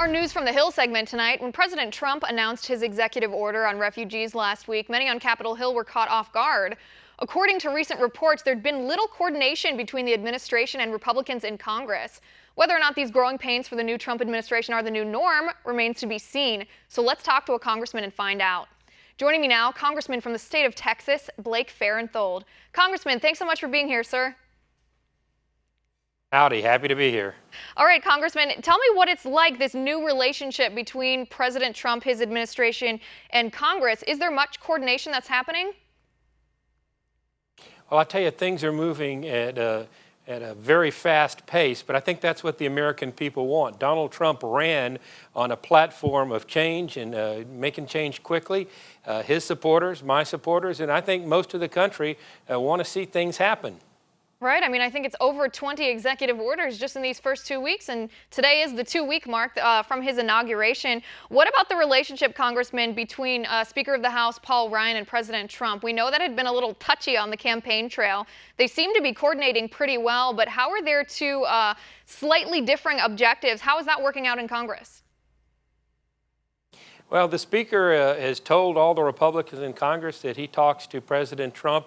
Our News from the Hill segment tonight. When President Trump announced his executive order on refugees last week, many on Capitol Hill were caught off guard. According to recent reports, there'd been little coordination between the administration and Republicans in Congress. Whether or not these growing pains for the new Trump administration are the new norm remains to be seen. So let's talk to a congressman and find out. Joining me now, Congressman from the state of Texas, Blake Farenthold. Congressman, thanks so much for being here, sir. Howdy, happy to be here. All right, Congressman, tell me what it's like, this new relationship between President Trump, his administration, and Congress. Is there much coordination that's happening? Well, I tell you, things are moving at a very fast pace, but I think that's what the American people want. Donald Trump ran on a platform of change and making change quickly. His supporters, my supporters, and I think most of the country want to see things happen. Right. I mean, I think it's over 20 executive orders just in these first 2 weeks, and today is the 2-week mark from his inauguration. What about the relationship, Congressman, between Speaker of the House Paul Ryan and President Trump? We know that had been a little touchy on the campaign trail. They seem to be coordinating pretty well, but how are their two slightly differing objectives? How is that working out in Congress? Well, the Speaker has told all the Republicans in Congress that he talks to President Trump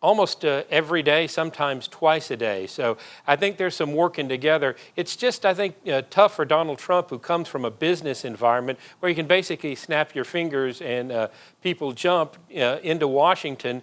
almost every day, sometimes twice a day. So I think there's some working together. It's just, I think, tough for Donald Trump, who comes from a business environment where you can basically snap your fingers and people jump into Washington,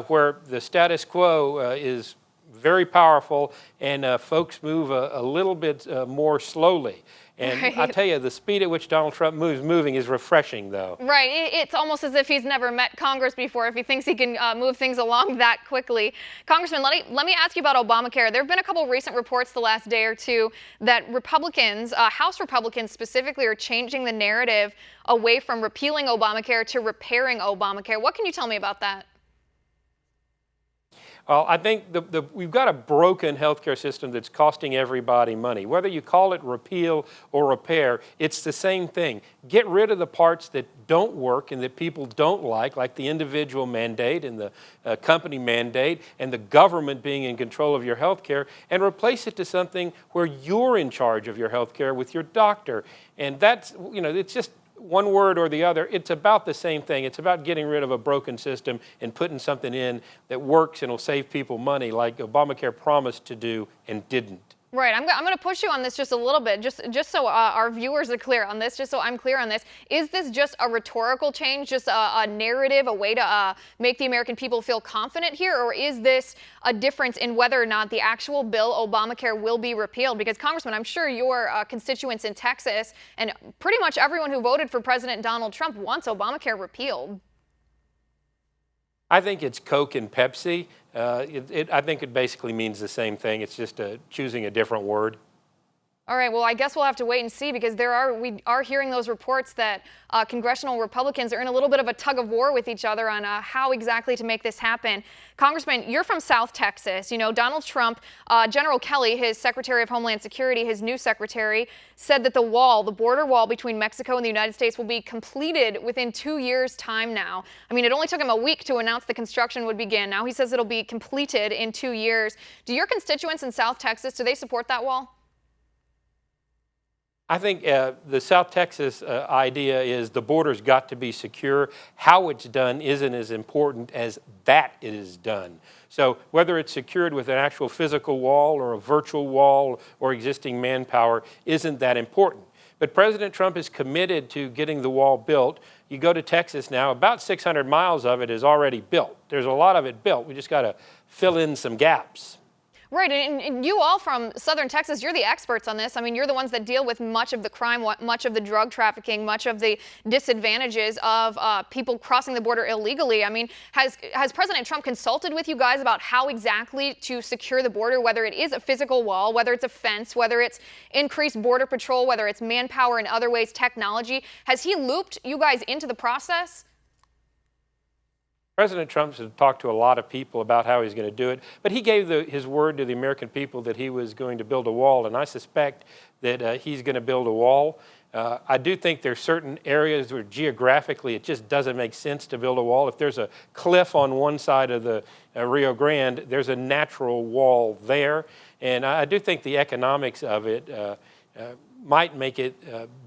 where the status quo is very powerful and folks move a little bit more slowly. And right. I tell you, the speed at which Donald Trump moving is refreshing, though. Right. It's almost as if he's never met Congress before, if he thinks he can move things along that quickly. Congressman, let me ask you about Obamacare. There have been a couple recent reports the last day or two that Republicans, House Republicans specifically, are changing the narrative away from repealing Obamacare to repairing Obamacare. What can you tell me about that? Well, I think we've got a broken healthcare system that's costing everybody money. Whether you call it repeal or repair, it's the same thing. Get rid of the parts that don't work and that people don't like the individual mandate and the company mandate and the government being in control of your healthcare, and replace it to something where you're in charge of your healthcare with your doctor. And that's, it's just one word or the other. It's about the same thing. It's about getting rid of a broken system and putting something in that works and will save people money, like Obamacare promised to do and didn't. Right. I'm going to push you on this just a little bit, just so our viewers are clear on this, just so I'm clear on this. Is this just a rhetorical change, just a narrative, a way to make the American people feel confident here, or is this a difference in whether or not the actual bill, Obamacare, will be repealed? Because, Congressman, I'm sure your constituents in Texas and pretty much everyone who voted for President Donald Trump wants Obamacare repealed. I think it's Coke and Pepsi. I think it basically means the same thing. It's just choosing a different word. All right, well, I guess we'll have to wait and see, because we are hearing those reports that congressional Republicans are in a little bit of a tug of war with each other on how exactly to make this happen. Congressman, you're from South Texas. You know, Donald Trump, General Kelly, his Secretary of Homeland Security, his new secretary, said that the border wall between Mexico and the United States will be completed within 2 years' time now. I mean, it only took him a week to announce the construction would begin. Now he says it'll be completed in 2 years. Do your constituents in South Texas, do they support that wall? I think the South Texas idea is the border's got to be secure. How it's done isn't as important as that it is done. So whether it's secured with an actual physical wall or a virtual wall or existing manpower isn't that important. But President Trump is committed to getting the wall built. You go to Texas now, about 600 miles of it is already built. There's a lot of it built. We just got to fill in some gaps. Right, and you all from Southern Texas, you're the experts on this. I mean, you're the ones that deal with much of the crime, much of the drug trafficking, much of the disadvantages of people crossing the border illegally. I mean, has President Trump consulted with you guys about how exactly to secure the border, whether it is a physical wall, whether it's a fence, whether it's increased border patrol, whether it's manpower in other ways, technology? Has he looped you guys into the process? President Trump has talked to a lot of people about how he's going to do it, but he gave his word to the American people that he was going to build a wall, and I suspect that he's going to build a wall. I do think there's certain areas where geographically it just doesn't make sense to build a wall. If there's a cliff on one side of the Rio Grande, there's a natural wall there, and I do think the economics of it might make it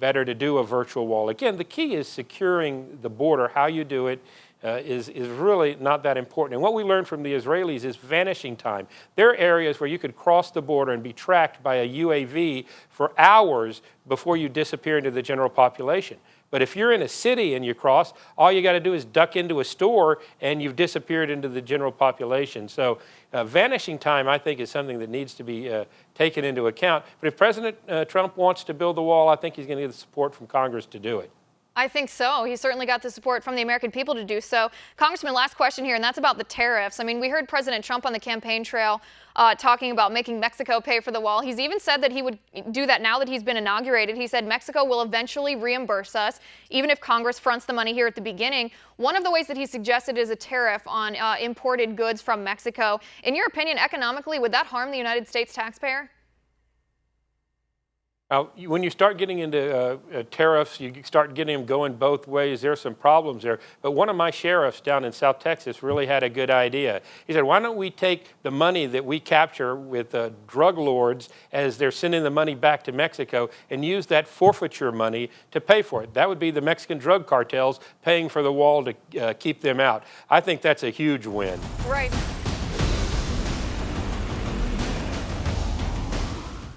better to do a virtual wall. Again, the key is securing the border. How you do it is really not that important. And what we learned from the Israelis is vanishing time. There are areas where you could cross the border and be tracked by a UAV for hours before you disappear into the general population. But if you're in a city and you cross, all you got to do is duck into a store and you've disappeared into the general population. So vanishing time, I think, is something that needs to be taken into account. But if President Trump wants to build the wall, I think he's going to get the support from Congress to do it. I think so. He certainly got the support from the American people to do so. Congressman, last question here, and that's about the tariffs. I mean, we heard President Trump on the campaign trail talking about making Mexico pay for the wall. He's even said that he would do that now that he's been inaugurated. He said Mexico will eventually reimburse us, even if Congress fronts the money here at the beginning. One of the ways that he suggested is a tariff on imported goods from Mexico. In your opinion, economically, would that harm the United States taxpayer? When you start getting into tariffs, you start getting them going both ways. There's some problems there. But one of my sheriffs down in South Texas really had a good idea. He said, why don't we take the money that we capture with drug lords as they're sending the money back to Mexico and use that forfeiture money to pay for it? That would be the Mexican drug cartels paying for the wall to keep them out. I think that's a huge win. Right.